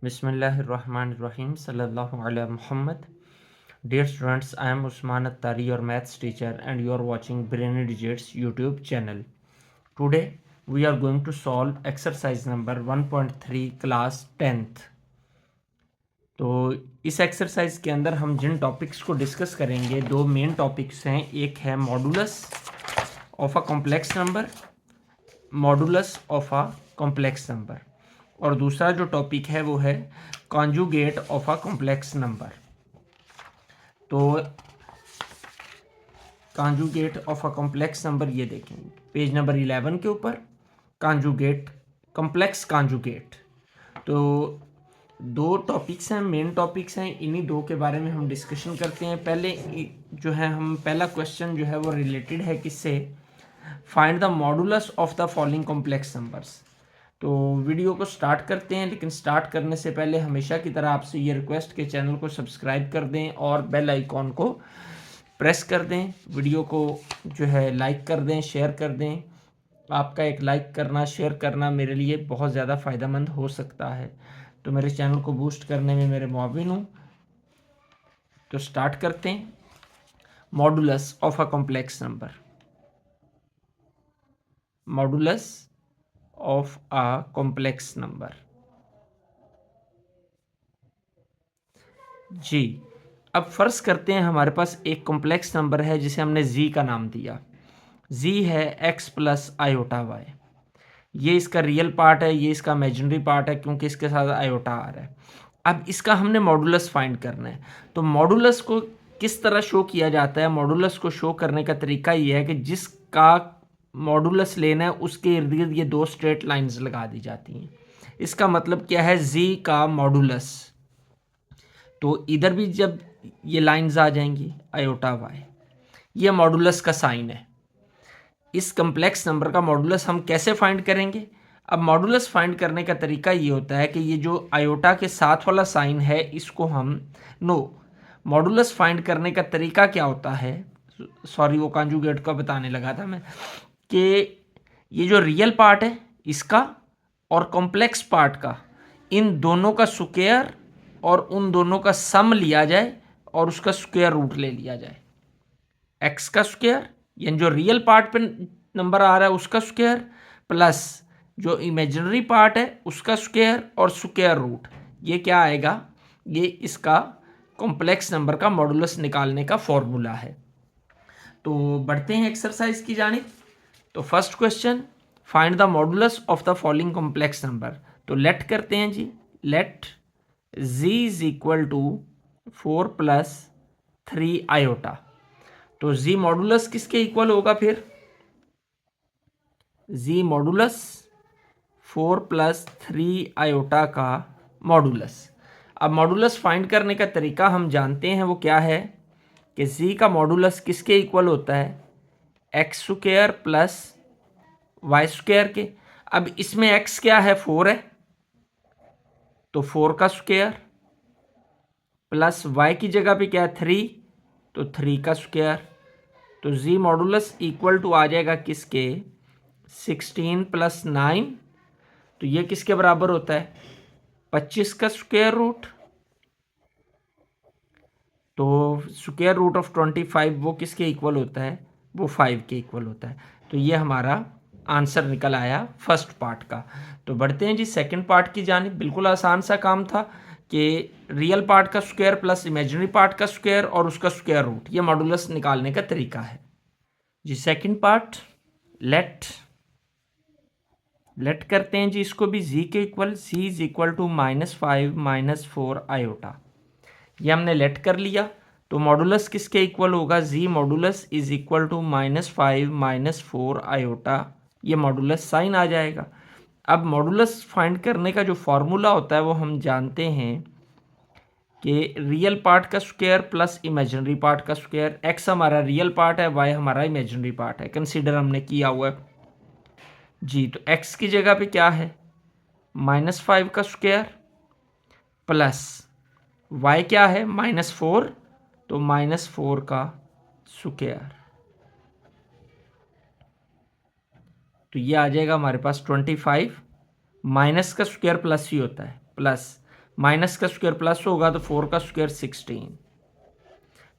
बिस्मिल्लाहिर्रहमानिर्रहीम सल्लल्लाहु अला Muhammad. Dear students, I am Usman Attari, your maths teacher, and you are watching Brainy Digits YouTube channel. Today we are going to solve exercise number 1.3 class 10th. तो इस exercise के अंदर हम जिन topics को discuss करेंगे, दो मेन टॉपिक्स हैं. एक है modulus of a complex number, modulus of a complex number, और दूसरा जो टॉपिक है वो है conjugate of a complex number. तो conjugate of a complex number ये देखेंगे पेज नंबर 11 के ऊपर. Conjugate, complex conjugate. तो दो टॉपिक्स हैं, मेन टॉपिक्स हैं, इन्हीं दो के बारे में हम डिस्कशन करते हैं. पहले जो है हम पहला क्वेश्चन जो है वो रिलेटेड है किससे, find the modulus of the following complex numbers. तो वीडियो को स्टार्ट करते हैं, लेकिन स्टार्ट करने से पहले हमेशा की तरह आपसे ये रिक्वेस्ट के चैनल को सब्सक्राइब कर दें और बेल आइकॉन को प्रेस कर दें. वीडियो को जो है लाइक कर दें, शेयर कर दें. आपका एक लाइक करना, शेयर करना मेरे लिए बहुत ज़्यादा फ़ायदेमंद हो सकता है. तो मेरे चैनल को बूस्ट करने में मेरे मुआविन हूँ. तो स्टार्ट करते हैं. Modulus of a complex number, modulus of a complex number. जी, अब फर्ज करते हैं हमारे पास एक कॉम्प्लेक्स नंबर है जिसे हमने z का नाम दिया. z है x प्लस आयोटा y. ये इसका रियल पार्ट है, ये इसका इमेजिनरी पार्ट है क्योंकि इसके साथ आयोटा आ रहा है. अब इसका हमने मॉडुलस फाइंड करना है. तो मॉडुलस को किस तरह शो किया जाता है? मॉडुलस को शो करने का तरीका ये है कि जिसका मॉडुलस लेना है उसके इर्द गिर्द ये दो स्ट्रेट लाइंस लगा दी जाती हैं. इसका मतलब क्या है, z का मॉडुलस. तो इधर भी जब ये लाइंस आ जाएंगी आयोटा वाई, ये मॉडुलस का साइन है. इस कम्प्लेक्स नंबर का मॉडुलस हम कैसे फाइंड करेंगे? अब मॉडुलस फाइंड करने का तरीका ये होता है कि ये जो आयोटा के साथ वाला साइन है इसको हम मॉडुलस फाइंड करने का तरीका क्या होता है, सॉरी वो कॉन्जुगेट का बताने लगा था मैं, कि ये जो रियल पार्ट है इसका और कॉम्प्लेक्स पार्ट का, इन दोनों का स्क्वायर और उन दोनों का सम लिया जाए और उसका स्क्वायर रूट ले लिया जाए. एक्स का स्क्वायर यानी जो रियल पार्ट पे नंबर आ रहा है उसका स्क्वायर, प्लस जो इमेजिनरी पार्ट है उसका स्क्वायर और स्क्वायर रूट. ये क्या आएगा, ये इसका कॉम्प्लेक्स नंबर का मॉडुलस निकालने का फॉर्मूला है. तो बढ़ते हैं एक्सरसाइज की जानिब. तो first question, find the modulus of the following complex number. तो लेट करते हैं जी. Let z is equal to 4 plus 3 iota. तो z मॉडुलस किसके इक्वल होगा फिर? z मॉडुलस 4 प्लस 3 आयोटा का मॉडुलस. अब मॉडुलस फाइंड करने का तरीका हम जानते हैं, वो क्या है कि z का मॉडुलस किसके इक्वल होता है, x square plus y square के. अब इसमें x क्या है, 4 है, तो 4 का स्क्वायर प्लस y की जगह पे क्या है 3, तो 3 का स्क्वायर. तो z मॉडुलस इक्वल टू आ जाएगा किसके, 16 प्लस 9. तो ये किसके बराबर होता है, 25 का स्क्वायर रूट. तो स्क्वायर रूट ऑफ 25 वो किसके इक्वल होता है, वो 5 के इक्वल होता है. तो ये हमारा आंसर निकल आया फर्स्ट पार्ट का. तो बढ़ते हैं जी सेकंड पार्ट की जानिब. बिल्कुल आसान सा काम था कि रियल पार्ट का स्क्वायर प्लस इमेजिनरी पार्ट का स्क्वायर और उसका स्क्वायर रूट, ये मॉडुलस निकालने का तरीका है जी. सेकंड पार्ट, लेट करते हैं जी इसको भी z के equal. z is equal to -5 -4 iota. ये हमने लेट कर लिया. तो मॉडुलस किसके इक्वल होगा, z modulus is equal to -5 -4 iota. ये मॉडुलस साइन आ जाएगा. अब मॉडुलस फाइंड करने का जो फॉर्मूला होता है वो हम जानते हैं कि रियल पार्ट का स्क्वायर प्लस इमेजिनरी पार्ट का स्क्वायर. x हमारा रियल पार्ट है, y हमारा इमेजिनरी पार्ट है, कंसीडर हमने किया हुआ है जी. तो x की जगह पे क्या है, -5 का स्क्वायर प्लस y क्या है, -4, तो -4 का स्क्वायर. तो ये आ जाएगा हमारे पास 25, माइनस का स्क्वायर प्लस ही होता है, प्लस माइनस का स्क्वायर प्लस होगा तो 4 का स्क्वायर 16,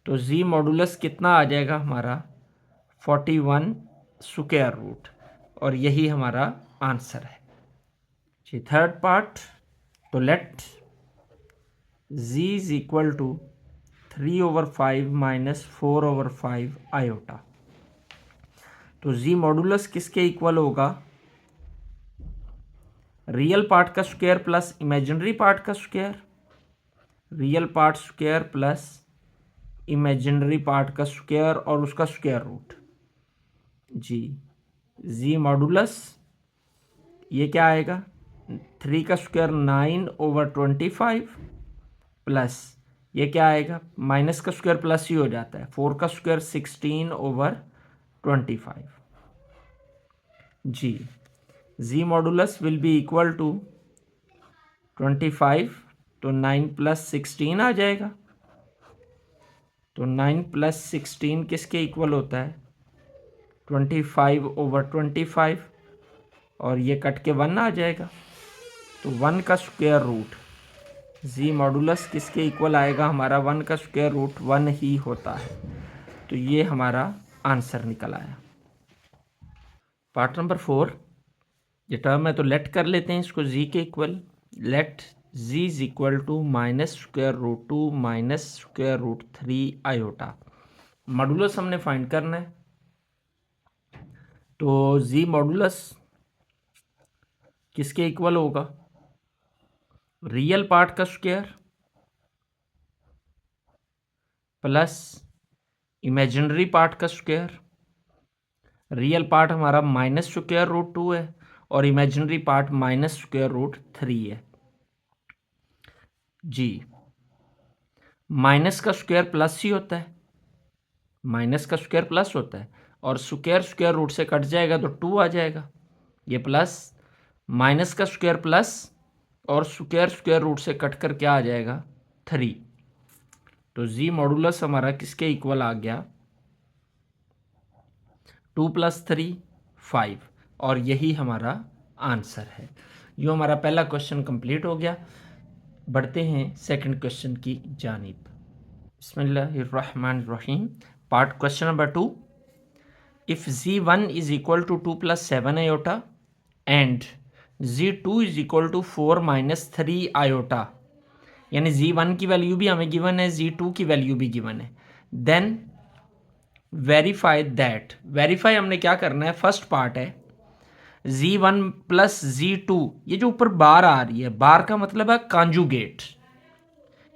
तो जी मॉडुलस कितना आ जाएगा हमारा 41 स्क्वायर रूट, और यही हमारा आंसर है जी। थर्ड पार्ट, तो let z is equal to 3/5 minus 4/5 iota. तो z मॉडुलस किसके इक्वल होगा, रियल पार्ट का स्क्वायर प्लस इमेजिनरी पार्ट का square, real part square plus imaginary part का स्क्वायर और उसका स्क्वायर रूट जी। z मॉडुलस ये क्या आएगा, 3 का स्क्वायर 9/25 प्लस ये क्या आएगा, माइनस का स्क्वायर प्लस ही हो जाता है, 4 का स्क्वायर 16/25 जी। z modulus will be equal to 25, तो 9 + 16 आ जाएगा, तो 9 + 16 किसके इक्वल होता है 25/25, और ये कट के 1 आ जाएगा, तो 1 का स्क्वायर रूट z मॉडुलस किसके इक्वल आएगा हमारा, 1 का स्क्वायर रूट 1 ही होता है, तो ये हमारा आंसर निकल आया। पार्ट नंबर 4, ये टर्म है तो लेट कर लेते हैं इसको z के equal, let z is equal to -√2 -√3 iota. Modulus हमने फाइंड करना है, तो z मॉडुलस किसके इक्वल होगा, रियल पार्ट का स्क्वायर प्लस इमेजिनरी पार्ट का स्क्वायर। रियल पार्ट हमारा -√2 है और इमेजिनरी पार्ट -√3 है जी। माइनस का स्क्वायर प्लस ही होता है, माइनस का स्क्वायर प्लस होता है, और स्क्वायर स्क्वायर रूट से कट जाएगा तो 2 आ जाएगा, ये प्लस माइनस का स्क्वायर प्लस और स्क्वायर स्क्वायर रूट से कट कर क्या आ जाएगा 3, तो z मॉडुलस हमारा किसके इक्वल आ गया 2 + 3 5, और यही हमारा आंसर है। यो हमारा पहला क्वेश्चन कंप्लीट हो गया। बढ़ते हैं सेकंड क्वेश्चन की जानिब। बिस्मिल्लाहिर्रहमानिर्रहीम। Part question number 2, if z1 is equal to 2 + 7 iota and z2 is equal to 4 - 3 iota, यानी z1 की वैल्यू भी हमें गिवन है, z2 की वैल्यू भी गिवन है, देन वेरीफाई दैट। वेरीफाई हमने क्या करना है, फर्स्ट पार्ट है z1 + z2, ये जो ऊपर बार आ रही है, बार का मतलब है कॉन्जुगेट।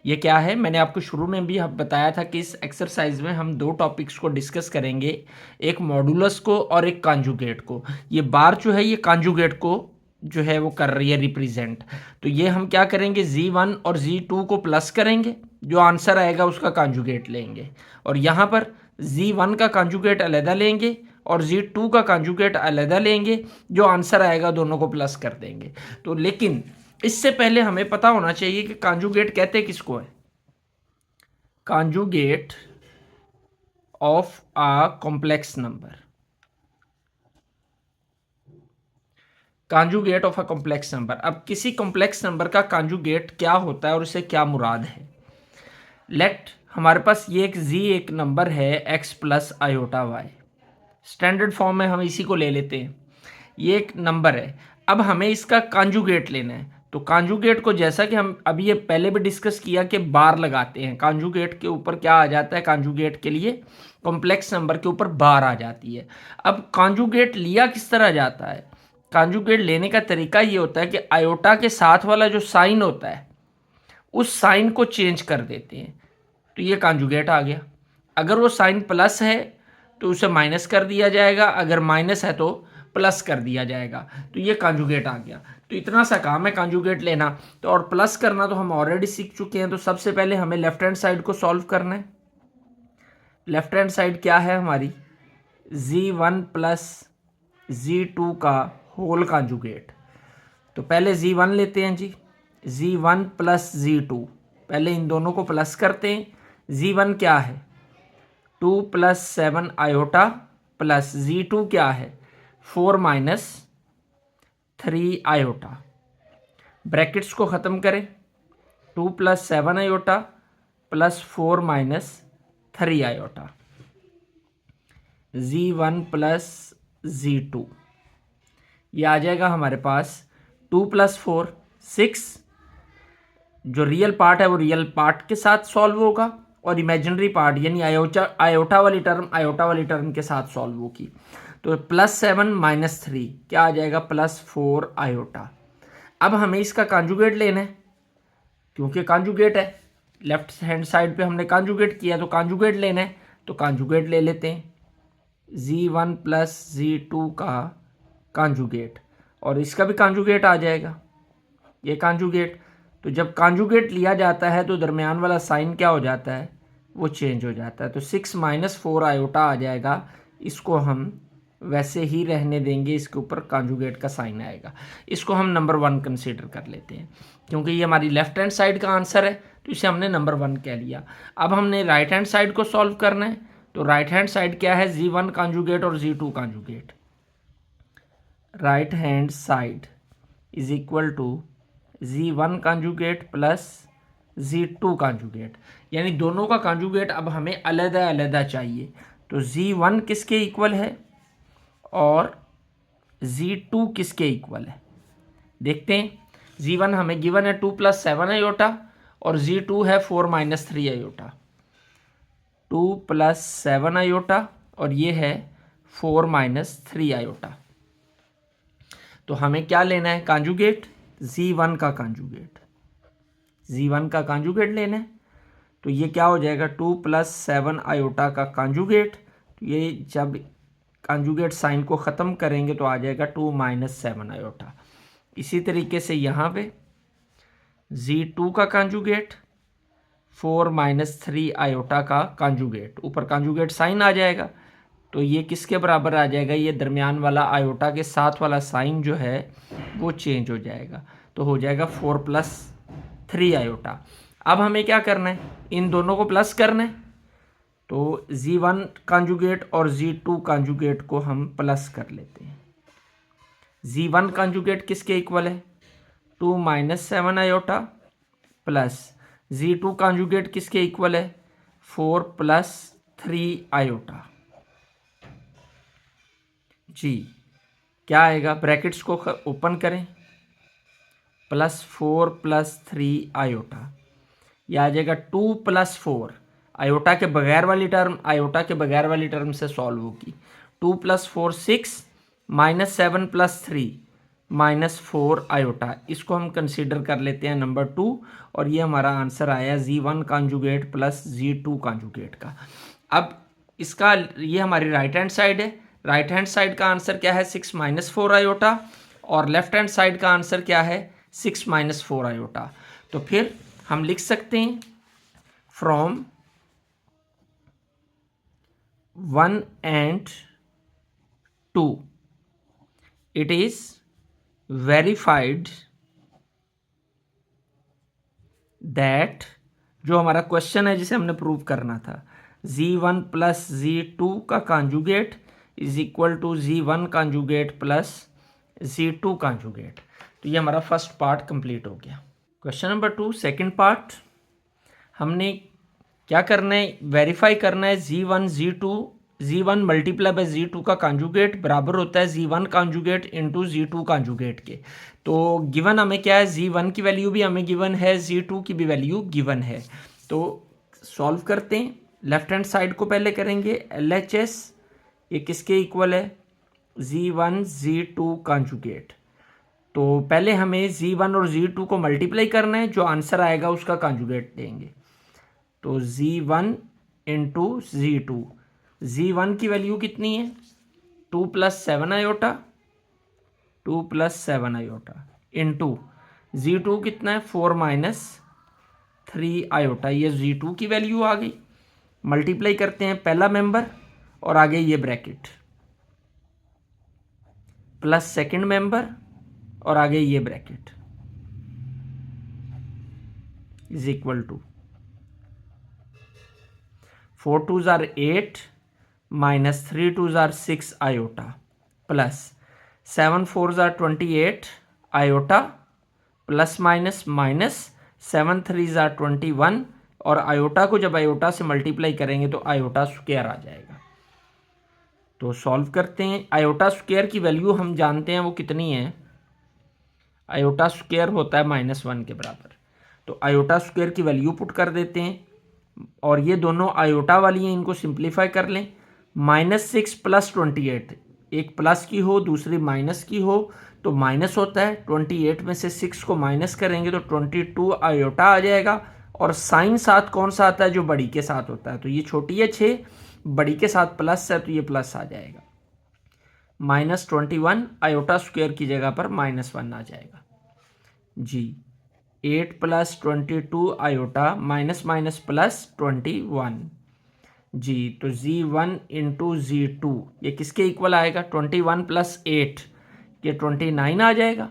ये क्या है, मैंने आपको शुरू में भी बताया था कि इस एक्सरसाइज में हम 2 टॉपिक्स को डिस्कस करेंगे, एक मॉडुलस को और एक कॉन्जुगेट को। ये बार जो है ये कॉन्जुगेट को जो है वो कर रही है रिप्रेजेंट, तो ये हम क्या करेंगे z1 और z2 को प्लस करेंगे, जो आंसर आएगा उसका कॉन्जुगेट लेंगे, और यहाँ पर z1 का कॉन्जुगेट अलग लेंगे और z2 का कॉन्जुगेट अलग लेंगे, जो आंसर आएगा दोनों को प्लस कर देंगे। तो लेकिन इससे पहले हमें पता होना चाहिए कि कॉन्जुगेट कहते किसको है। Conjugate of a complex number, conjugate of a complex number. अब किसी कॉम्प्लेक्स नंबर का कॉन्जुगेट क्या होता है और उससे क्या मुराद है। लेट हमारे पास ये एक z एक नंबर है x + i/y, स्टैंडर्ड फॉर्म में हम इसी को ले लेते हैं, ये एक नंबर है। अब हमें इसका कॉन्जुगेट लेना है, तो कॉन्जुगेट को जैसा कि हम अभी ये पहले भी डिस्कस किया कि बार लगाते हैं, कॉन्जुगेट के ऊपर क्या आ जाता है, कॉन्जुगेट के लिए कॉम्प्लेक्स नंबर के ऊपर बार आ जाती है। अब कॉन्जुगेट लिया किस तरह जाता है, कॉन्जुगेट लेने का तरीका ये होता है कि आयोटा के साथ वाला जो साइन होता है उस साइन को चेंज कर देते हैं, तो ये कॉन्जुगेट आ गया। अगर वो साइन प्लस है तो उसे माइनस कर दिया जाएगा, अगर माइनस है तो प्लस कर दिया जाएगा, तो ये कॉन्जुगेट आ गया। तो इतना सा काम है कॉन्जुगेट लेना, तो और प्लस करना तो हम ऑलरेडी सीख चुके हैं। तो सबसे पहले हमें लेफ्ट हैंड साइड को सॉल्व करना है। लेफ्ट हैंड साइड क्या है हमारी, z1 + z2 का होल कॉन्जुगेट। तो पहले z1 लेते हैं जी, z1 + z2, पहले इन दोनों को प्लस करते हैं। z1 क्या है 2 + 7 आयोटा प्लस z2 क्या है 4 - 3 आयोटा। ब्रैकेट्स को ख़त्म करें, 2 plus 7 iota plus 4 minus 3 iota, Z1 plus Z2, ये आ जाएगा हमारे पास 2 प्लस 4 6, जो रियल पार्ट है वो रियल पार्ट के साथ सॉल्व होगा और इमेजिनरी पार्ट यानी आयोटा वाली टर्म के साथ सॉल्व होगी। तो प्लस 7 माइनस 3 क्या आ जाएगा, प्लस 4 आयोटा। अब हमें इसका कॉन्जुगेट लेना है, क्योंकि कॉन्जुगेट है, लेफ्ट हैंड साइड पे हमने कॉन्जुगेट किया तो कॉन्जुगेट लेना है, तो कॉन्जुगेट ले लेते हैं, Z1 प्लस Z2 का कॉन्जुगेट, और इसका भी कॉन्जुगेट आ जाएगा, ये कॉन्जुगेट। तो जब कॉन्जुगेट लिया जाता है तो दरमियान वाला साइन क्या हो जाता है, वो चेंज हो जाता है। तो 6 माइनस 4 आयोटा आ जाएगा, इसको हम वैसे ही रहने देंगे, इसके ऊपर कॉन्जुगेट का साइन आएगा। इसको हम नंबर 1 कंसीडर कर लेते हैं, क्योंकि ये हमारी लेफ्ट हैंड साइड का आंसर है तो इसे हमने नंबर 1 कह लिया। अब हमने राइट हैंड साइड को सॉल्व करना है, तो राइट हैंड साइड क्या है, Z1 कॉन्जुगेट और Z2 conjugate. Right hand side is equal to Z1 conjugate plus Z2 conjugate, यानी दोनों का कॉन्जुगेट अब हमें अलग अलग चाहिए। तो Z1 किसके इक्वल है और Z2 किसके इक्वल है, देखते हैं। Z1 हमें गिवन है 2 प्लस 7 आयोटा और Z2 है 4 माइनस 3 आयोटा। 2 प्लस 7 आयोटा और ये है 4 माइनस 3 आयोटा। तो हमें क्या लेना है, कॉन्जुगेट, Z1 का कॉन्जुगेट, Z1 का कॉन्जुगेट लेना है। तो ये क्या हो जाएगा, 2 प्लस 7 आयोटा का कॉन्जुगेट। तो ये जब कॉन्जुगेट साइन को ख़त्म करेंगे तो आ जाएगा 2 माइनस 7 आयोटा। इसी तरीके से यहाँ पे Z2 का कॉन्जुगेट, 4 माइनस 3 आयोटा का कॉन्जुगेट, ऊपर कॉन्जुगेट साइन आ जाएगा, तो ये किसके बराबर आ जाएगा, ये दरमियान वाला आयोटा के साथ वाला साइन जो है वो चेंज हो जाएगा, तो हो जाएगा 4 प्लस 3 आयोटा। अब हमें क्या करना है, इन दोनों को प्लस करना है, तो Z1 कॉन्जुगेट और Z2 कॉन्जुगेट को हम प्लस कर लेते हैं। Z1 कॉन्जुगेट किसके इक्वल है, 2 minus 7 iota plus Z2 conjugate किसके इक्वल है, 4 प्लस 3 आयोटा। जी क्या आएगा, ब्रैकेट्स को ओपन करें, प्लस 4 प्लस 3 आयोटा, यह आ जाएगा 2 प्लस 4, आयोटा के बगैर वाली टर्म से सॉल्व होगी। 2 plus 4 6 minus 7 plus 3 minus 4 iota, इसको हम कंसीडर कर लेते हैं नंबर 2, और ये हमारा आंसर आया Z1 conjugate plus Z2 conjugate का। अब इसका ये हमारी राइट हैंड साइड है, राइट हैंड साइड का आंसर क्या है, 6 माइनस 4 आयोटा, और लेफ्ट हैंड साइड का आंसर क्या है, 6 माइनस 4 आयोटा। तो फिर हम लिख सकते हैं from 1 and 2 it is verified that, जो हमारा क्वेश्चन है जिसे हमने प्रूव करना था, Z1 प्लस Z2 का conjugate is equal to Z1 conjugate plus Z2 conjugate. तो ये हमारा फर्स्ट पार्ट कंप्लीट हो गया। क्वेश्चन नंबर 2 सेकंड पार्ट, हमने क्या करना है, वेरीफाई करना है Z1 मल्टीप्लाई बाय Z2 का कॉन्जुगेट बराबर होता है Z1 conjugate into Z2 conjugate के। तो गिवन हमें क्या है, Z1 की वैल्यू भी हमें गिवन है, Z2 की भी वैल्यू गिवन है। तो सॉल्व करते हैं, लेफ्ट हैंड साइड को पहले करेंगे LHS, ये किसके इक्वल है, Z1 Z2 कॉन्जुगेट। तो पहले हमें Z1 और Z2 को मल्टीप्लाई करना है, जो आंसर आएगा उसका कॉन्जुगेट देंगे। तो Z1 इंटू Z2, Z1 की वैल्यू कितनी है, 2 plus 7 iota, 2 plus 7 iota into Z2 कितना है, 4 माइनस 3 आयोटा, ये Z2 की वैल्यू आ गई। मल्टीप्लाई करते हैं पहला मेंबर और आगे ये ब्रैकेट, प्लस सेकंड मेंबर और आगे ये bracket, is equal to 4 2s are 8 minus 3 2s are 6 iota plus 7 4s are 28 iota plus minus minus 7 3 ज़ा 21 और आयोटा को जब आयोटा से मल्टीप्लाई करेंगे तो आयोटा स्क्वायर आ जाएगा। तो सॉल्व करते हैं। आयोटा स्क्वायर की वैल्यू हम जानते हैं वो कितनी है, आयोटा स्क्वायर होता है -1 के बराबर। तो आयोटा स्क्वायर की वैल्यू पुट कर देते हैं और ये दोनों आयोटा वाली हैं, इनको सिंप्लीफाई कर लें। -6 + 28, एक प्लस की हो दूसरी माइनस की हो तो माइनस होता है। 28 में से 6 को माइनस करेंगे तो 22 आयोटा आ जाएगा। और साइन साथ कौन सा आता है, जो बड़ी के साथ होता है। तो ये छोटी है 6, बड़ी के साथ प्लस है तो ये प्लस आ जाएगा। -21 आयोटा स्क्वायर की जगह पर -1 आ जाएगा जी। 8 + 22 आयोटा माइनस माइनस +21 जी। तो Z1 × Z2 ये किसके इक्वल आएगा, 21 + 8 ये 29 आ जाएगा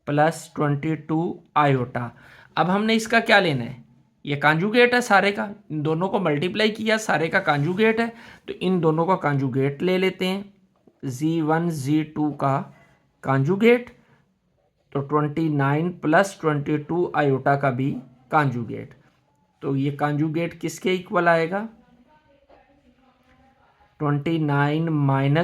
+22 आयोटा। अब हमने इसका क्या लेना है, ये कांजुगेट है सारे का, इन दोनों को मल्टीप्लाई किया, सारे का कांजुगेट है तो इन दोनों का कांजुगेट ले लेते हैं। Z1 Z2 का कांजुगेट तो 29 + 22 आयोटा का भी कांजुगेट। तो ये कांजुगेट किसके इक्वल आएगा, 29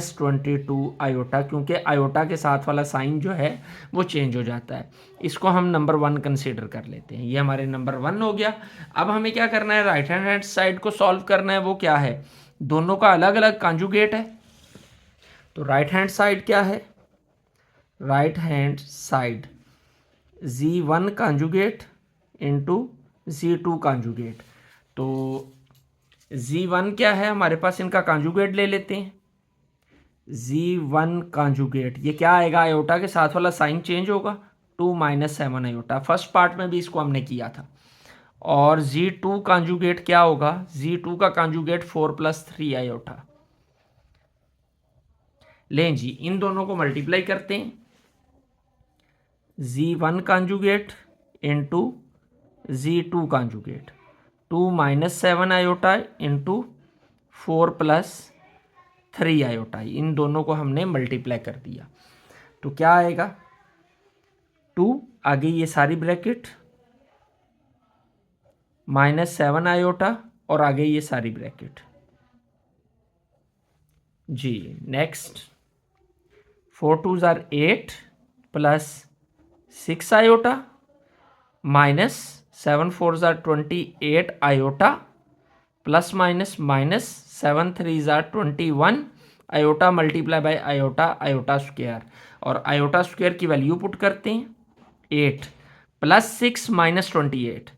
- 22 आयोटा, क्योंकि आयोटा के साथ वाला साइन जो है वो चेंज हो जाता है। इसको हम नंबर 1 कंसीडर कर लेते हैं। ये हमारे नंबर 1 हो गया। अब हमें क्या करना है, राइट हैंड साइड को सॉल्व करना है। वो क्या है, दोनों का अलग अलग कांजुगेट है। तो राइट हैंड साइड क्या है, right hand side Z1 conjugate × Z2 conjugate. तो Z1 क्या है हमारे पास, इनका कांजुगेट ले लेते हैं। Z1 कांजुगेट ये क्या आएगा, आयोटा के साथ वाला साइन चेंज होगा, 2 - 7 आयोटा। फर्स्ट पार्ट में भी इसको हमने किया था। और Z2 कांजुगेट क्या होगा, Z2 का कांजुगेट 4 + 3 आयोटा। लें जी, इन दोनों को मल्टीप्लाई करते हैं। Z1 conjugate × Z2 conjugate, 2 - 7 iota × 4 + 3 iota. इन दोनों को हमने मल्टीप्लाई कर दिया तो क्या आएगा, 2 आगे ये सारी ब्रैकेट -7 आयोटा और आगे ये सारी ब्रैकेट जी। Next 4 2 = 8 + 6 iota -7 4 = 28 iota ±-7 3 = 21 iota multiply by iota, iota square. और आयोटा स्क्वायर की वैल्यू पुट करते हैं। 8 + 6 - 28,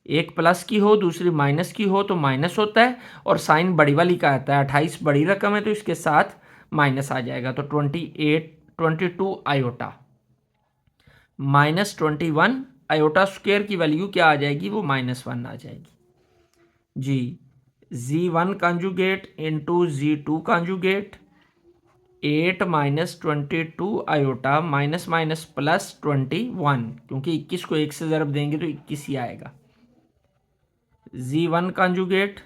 एक प्लस की हो दूसरी माइनस की हो तो माइनस होता है और साइन बड़ी वाली का आता है। 28 बड़ी रकम है तो इसके साथ माइनस आ जाएगा। तो 22 आयोटा -21 आयोटा स्क्वायर की वैल्यू क्या आ जाएगी, वो -1 आ जाएगी जी। Z1 conjugate × Z2 conjugate, 8 - 22 iota ±+21, क्योंकि 21 को 1 से ज़रब देंगे तो 21 ही आएगा। Z1 कांजुगेट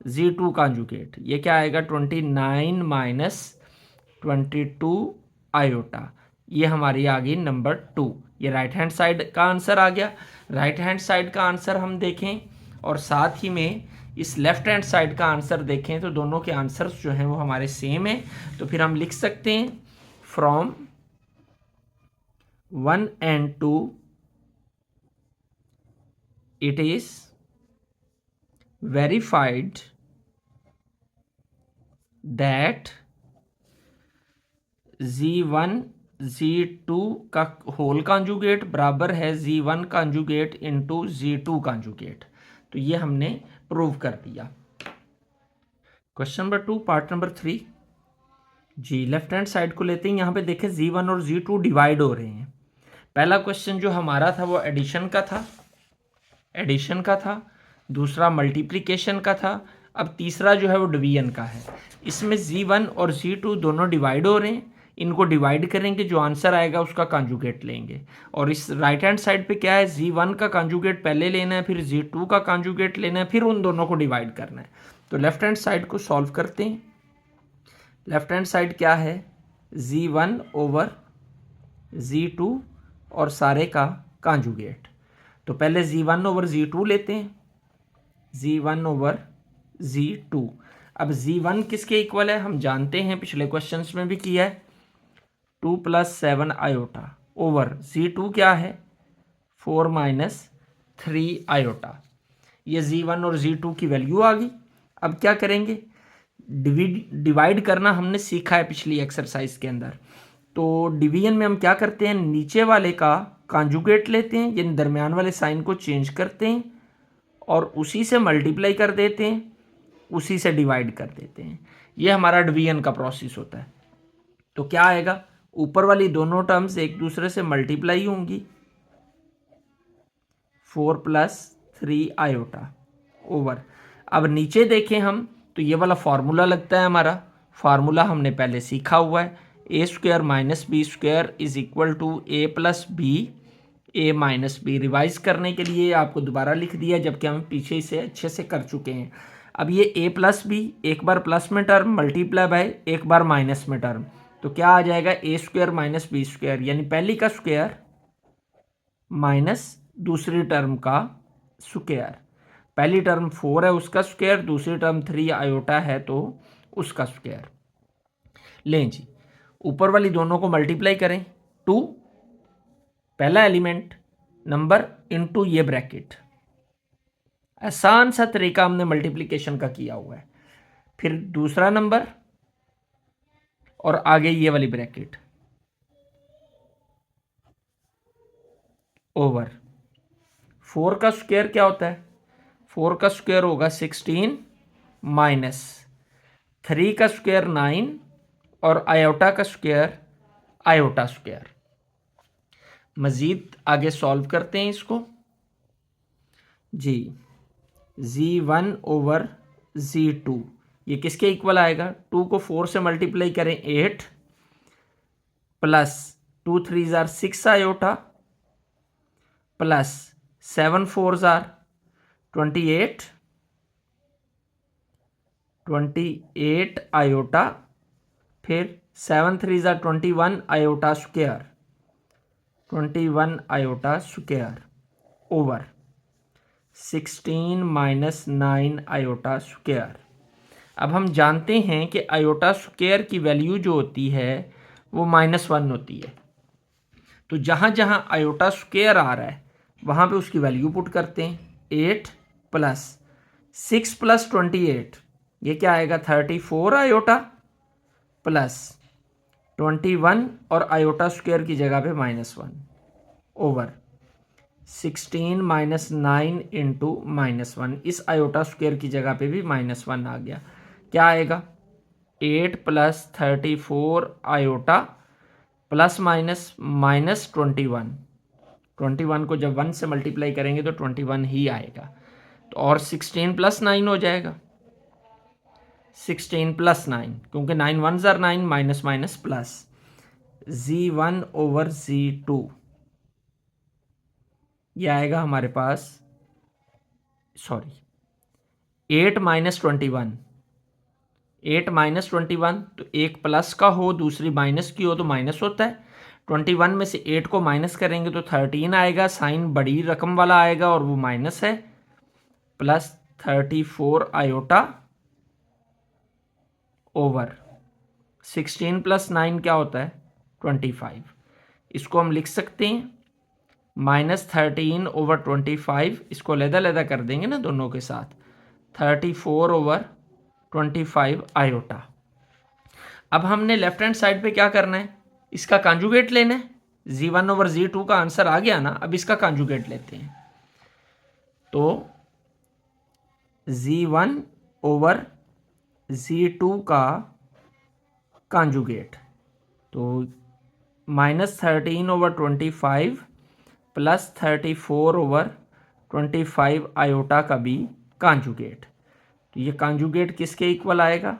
Z2 कांजुगेट ये क्या आएगा, 29 - 22 आयोटा। ये हमारी आ गई नंबर 2। ये राइट हैंड साइड का आंसर आ गया। राइट हैंड साइड का आंसर हम देखें और साथ ही में इस लेफ्ट हैंड साइड का आंसर देखें तो दोनों के आंसर्स जो हैं वो हमारे सेम हैं। तो फिर हम लिख सकते हैं from 1 and 2 it is verified that Z1 Z2 का होल कांजुगेट बराबर है Z1 कांजुगेट × Z2 कांजुगेट। तो ये हमने प्रूव कर दिया। क्वेश्चन नंबर 2 पार्ट नंबर 3 जी। लेफ्ट हैंड साइड को लेते हैं। यहाँ पे देखें Z1 और Z2 डिवाइड हो रहे हैं। पहला क्वेश्चन जो हमारा था वो एडिशन का था, दूसरा मल्टीप्लिकेशन का था, अब तीसरा जो है वो डिवीजन का है। इसमें Z1 और Z2 दोनों डिवाइड हो रहे हैं। इनको डिवाइड करेंगे, जो आंसर आएगा उसका कांजुगेट लेंगे। और इस राइट हैंड साइड पे क्या है, Z1 का कांजुगेट पहले लेना है, फिर Z2 का कांजुगेट लेना है, फिर उन दोनों को डिवाइड करना है। तो लेफ्ट हैंड साइड को सॉल्व करते हैं। लेफ्ट हैंड साइड क्या है, Z1 / Z2 और सारे का कांजुगेट। तो पहले Z1 ओवर Z2 लेते हैं, Z1 ओवर Z2। अब Z1 किसके इक्वल है, हम जानते हैं, पिछले क्वेश्चंस में भी किया है, 2 + 7 आयोटा ओवर Z2 क्या है, 4 - 3 आयोटा। ये Z1 और Z2 की वैल्यू आ गई। अब क्या करेंगे, डिवाइड करना हमने सीखा है पिछली एक्सरसाइज के अंदर। तो डिवीजन में हम क्या करते हैं, नीचे वाले का कॉन्जुगेट लेते हैं, यानी दरमियान वाले साइन को चेंज करते हैं और उसी से मल्टीप्लाई कर देते हैं, उसी से डिवाइड कर देते हैं। ये हमारा डिवीजन का प्रोसेस होता है। तो क्या आएगा, ऊपर वाली दोनों टर्म्स एक दूसरे से मल्टीप्लाई होंगी, 4 + 3 आयोटा ओवर। अब नीचे देखें हम तो ये वाला फार्मूला लगता है हमारा, फार्मूला हमने पहले सीखा हुआ है, a² - b² is equal to a + b, a - b। Revise करने के लिए आपको दोबारा लिख दिया, जबकि हम पीछे इसे अच्छे से कर चुके हैं। अब ये a + b, एक बार प्लस में टर्म मल्टीप्लाई बाय एक बार माइनस में टर्म, तो क्या आ जाएगा, a² - b², यानी पहली का स्क्वायर माइनस दूसरी टर्म का स्क्वायर। पहली टर्म 4 है उसका स्क्वायर, दूसरी टर्म 3 आयोटा है तो उसका स्क्वायर। लें जी, ऊपर वाली दोनों को मल्टीप्लाई करें, 2 पहला एलिमेंट नंबर इनटू ये ब्रैकेट, आसान सा तरीका हमने मल्टीप्लिकेशन का किया हुआ है। फिर दूसरा नंबर और आगे ये वाली ब्रैकेट ओवर 4 का स्क्वायर क्या होता है, 4 का स्क्वायर होगा 16 माइनस 3 का स्क्वायर 9 और आयोटा का स्क्वायर आयोटा स्क्वायर। मज़ीद आगे सॉल्व करते हैं इसको जी। Z1 ओवर Z2 ये किसके इक्वल आएगा, 2 को 4 से मल्टीप्लाई करें 8 plus 2 3 jar 6 iota plus 7 4 jar 28 iota, फिर 7 3 jar 21 iota square, 21 iota square over 16 - 9 iota square. अब हम जानते हैं कि आयोटा स्क्वायर की वैल्यू जो होती है वो -1 होती है। तो जहाँ जहाँ आयोटा स्क्वायर आ रहा है वहाँ पे उसकी वैल्यू पुट करते हैं। 8 + 6 + 28 ये क्या आएगा, 34 आयोटा प्लस 21 और आयोटा स्क्वायर की जगह पे -1 ओवर 16 - 9 इंटू -1। इस आयोटा स्क्वायर की जगह पे भी -1 आ गया। क्या आएगा, 8 + 34 आयोटा प्लस माइनस -21। 21 को जब 1 से मल्टीप्लाई करेंगे तो 21 ही आएगा। तो और 16 + 9 हो जाएगा, 16 + 9, क्योंकि 9 1 jar 9 minus minus plus. Z1 over Z2 ये आएगा हमारे पास, सॉरी 8 - 21, 8 - 21 तो एक प्लस का हो दूसरी माइनस की हो तो माइनस होता है। 21 में से 8 को माइनस करेंगे तो 13 आएगा, साइन बड़ी रकम वाला आएगा और वो माइनस है, प्लस 34 आयोटा ओवर 16 + 9 क्या होता है, 25। इसको हम लिख सकते हैं -13 ओवर 25, इसको अलग-अलग कर देंगे ना दोनों के साथ, 34 ओवर 25 आयोटा। अब हमने लेफ्ट हैंड साइड पे क्या करना है, इसका कॉन्जुगेट लेना है। Z1 ओवर Z2 का आंसर आ गया ना, अब इसका कॉन्जुगेट लेते हैं। तो Z1 ओवर Z2 का कॉन्जुगेट, तो -13 ओवर 25 प्लस 34 ओवर 25 आयोटा का भी कॉन्जुगेट। तो ये कॉन्जुगेट किसके इक्वल आएगा,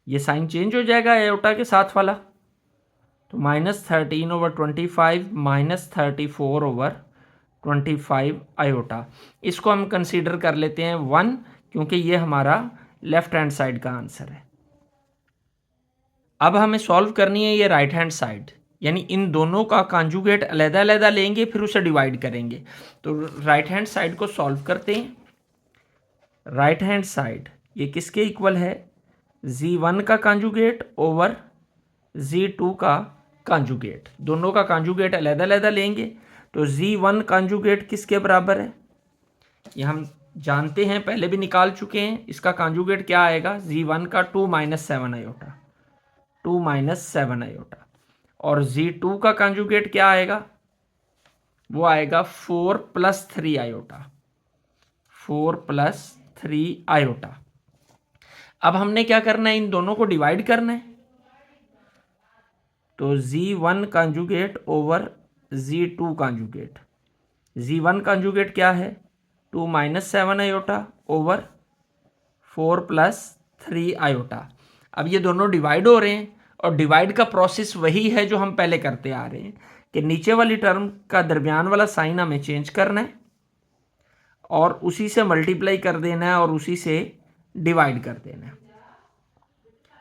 ये साइन चेंज हो जाएगा आयोटा के साथ वाला, तो -13 ओवर 25 -34 ओवर 25 आयोटा। इसको हम कंसीडर कर लेते हैं 1, क्योंकि ये हमारा लेफ्ट हैंड साइड का आंसर है। अब हमें सॉल्व करनी है ये राइट हैंड साइड। यानी इन दोनों का कॉन्जुगेट अलग अलग लेंगे, फिर उसे डिवाइड करेंगे। तो राइट हैंड साइड को सॉल्व करते हैं। राइट हैंड साइड ये किसके इक्वल है, Z1 का कॉन्जुगेट ओवर Z2 का कॉन्जुगेट। दोनों का कॉन्जुगेट अलग अलग लेंगे, तो Z1 कॉन्जुगेट किसके बराबर है, ये हम जानते हैं, पहले भी निकाल चुके हैं। इसका कॉन्जुगेट क्या आएगा, Z1 का 2 - 7 आयोटा, 2 - 7 आयोटा। और Z2 का कॉन्जुगेट क्या आएगा, वो आएगा 4 + 3 आयोटा, 4 + 3 आयोटा। अब हमने क्या करना है, इन दोनों को डिवाइड करना है। तो Z1 conjugate over Z2 conjugate. Z1 conjugate क्या है, 2 - 7 आयोटा ओवर 4 + 3 आयोटा। अब ये दोनों डिवाइड हो रहे हैं, और डिवाइड का प्रोसेस वही है जो हम पहले करते आ रहे हैं कि नीचे वाली टर्म का दरमियान वाला साइन हमें चेंज करना है और उसी से मल्टीप्लाई कर देना है और उसी से डिवाइड कर देना है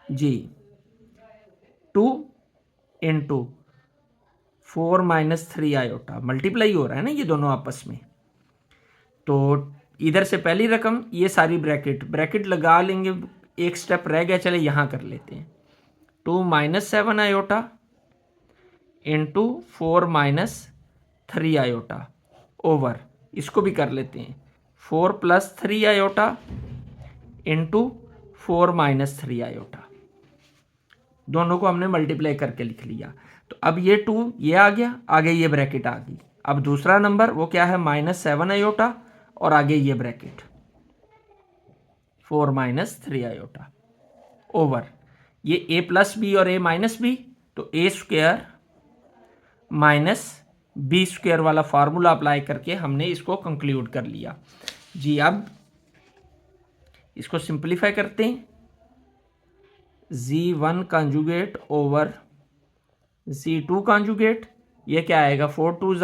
जी। 2 × 4 - 3 आयोटा मल्टीप्लाई हो रहा है ना ये दोनों आपस में। तो इधर से पहली रकम, ये सारी ब्रैकेट लगा लेंगे, एक स्टेप रह गया, चले यहाँ कर लेते हैं। 2 - 7 आयोटा इंटू 4 - 3 आयोटा ओवर, इसको भी कर लेते हैं, 4 + 3 आयोटा इंटू 4 - 3 आयोटा। दोनों को हमने मल्टीप्लाई करके लिख लिया। तो अब ये 2 ये आ गया, आगे ये ब्रैकेट आ गई। अब दूसरा नंबर वो क्या है, -7 आयोटा और आगे ये ब्रैकेट 4 - 3 आयोटा ओवर ये a + b और a - b, तो a² - b² वाला फार्मूला अप्लाई करके हमने इसको कंक्लूड कर लिया जी। अब इसको सिंप्लीफाई करते हैं, Z1 conjugate over Z2 conjugate, ये क्या आएगा, 4 × 2 =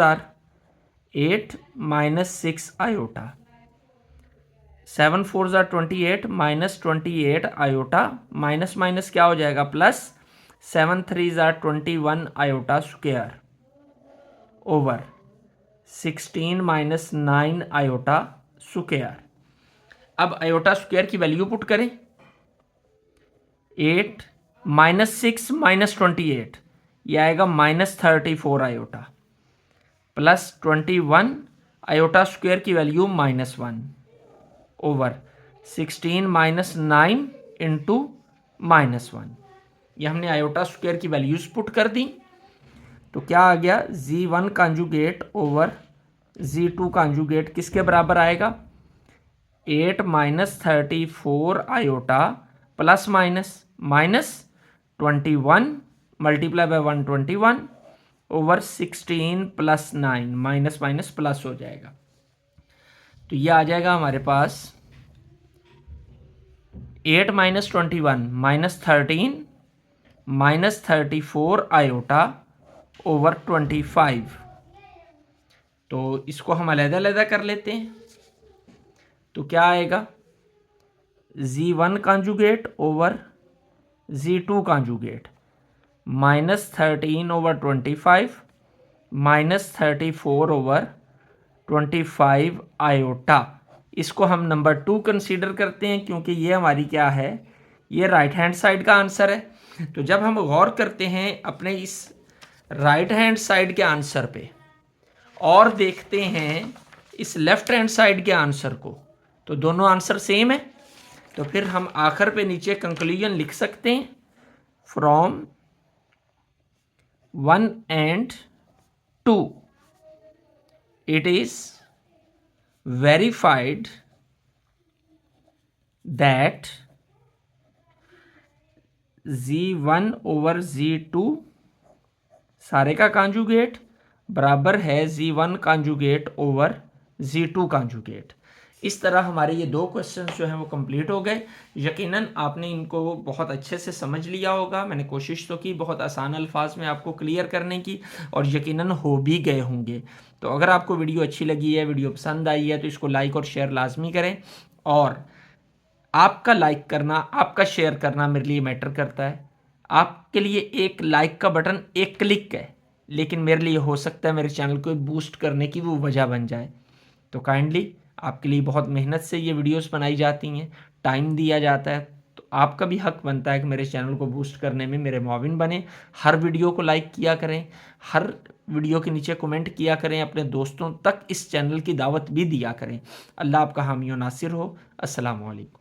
8 - 6 आयोटा, 7 × 4 = 28 - 28 आयोटा, माइनस माइनस क्या हो जाएगा plus, 7 × 3 = 21 iota square over 16 - 9 iota square. अब आयोटा स्क्वायर की वैल्यू पुट करें, 8 - 6 - 28, ये आएगा -34 आयोटा प्लस 21 आयोटा स्क्वायर की वैल्यू -1 ओवर 16 - 9 इंटू -1। ये हमने आयोटा स्क्वायर की वैल्यूज पुट कर दी। तो क्या आ गया, Z1 conjugate over Z2 conjugate किसके बराबर आएगा, 8 - 34 iota plus minus 21 multiply by 121 over 16 + 9, minus minus plus हो जाएगा। तो ये आ जाएगा हमारे पास 8 - 21 - 13 - 34 आयोटा ओवर 25। तो इसको हम अलग अलग कर लेते हैं। तो क्या आएगा, Z1 conjugate over Z2 conjugate -13 over 25 -34 over 25 iota. इसको हम नंबर 2 कंसीडर करते हैं क्योंकि ये हमारी क्या है, ये राइट हैंड साइड का आंसर है। तो जब हम गौर करते हैं अपने इस राइट हैंड साइड के आंसर पे और देखते हैं इस लेफ्ट हैंड साइड के आंसर को, तो दोनों आंसर सेम है। तो फिर हम आखिर पे नीचे कंक्लूजन लिख सकते हैं, from 1 and 2 it is verified that Z1 over Z2 सारे का कॉन्जुगेट बराबर है Z1 conjugate over Z2 conjugate. इस तरह हमारे ये 2 क्वेश्चन जो हैं वो कंप्लीट हो गए। यकीनन आपने इनको बहुत अच्छे से समझ लिया होगा। मैंने कोशिश तो की बहुत आसान अल्फाज में आपको क्लियर करने की, और यकीनन हो भी गए होंगे। तो अगर आपको वीडियो अच्छी लगी है, वीडियो पसंद आई है, तो इसको लाइक और शेयर लाजमी करें। और आपका लाइक करना, आपका शेयर करना मेरे लिए मैटर करता है। आपके लिए एक लाइक का बटन एक क्लिक है, लेकिन मेरे लिए हो सकता है मेरे चैनल को बूस्ट करने की वो वजह बन जाए। तो काइंडली आपके लिए बहुत मेहनत से ये वीडियोस बनाई जाती हैं, टाइम दिया जाता है, तो आपका भी हक बनता है कि मेरे चैनल को बूस्ट करने में मेरे मुआविन बने। हर वीडियो को लाइक किया करें, हर वीडियो के नीचे कमेंट किया करें, अपने दोस्तों तक इस चैनल की दावत भी दिया करें। अल्लाह आपका हामी व नासिर हो। अस्सलामु अलैकुम।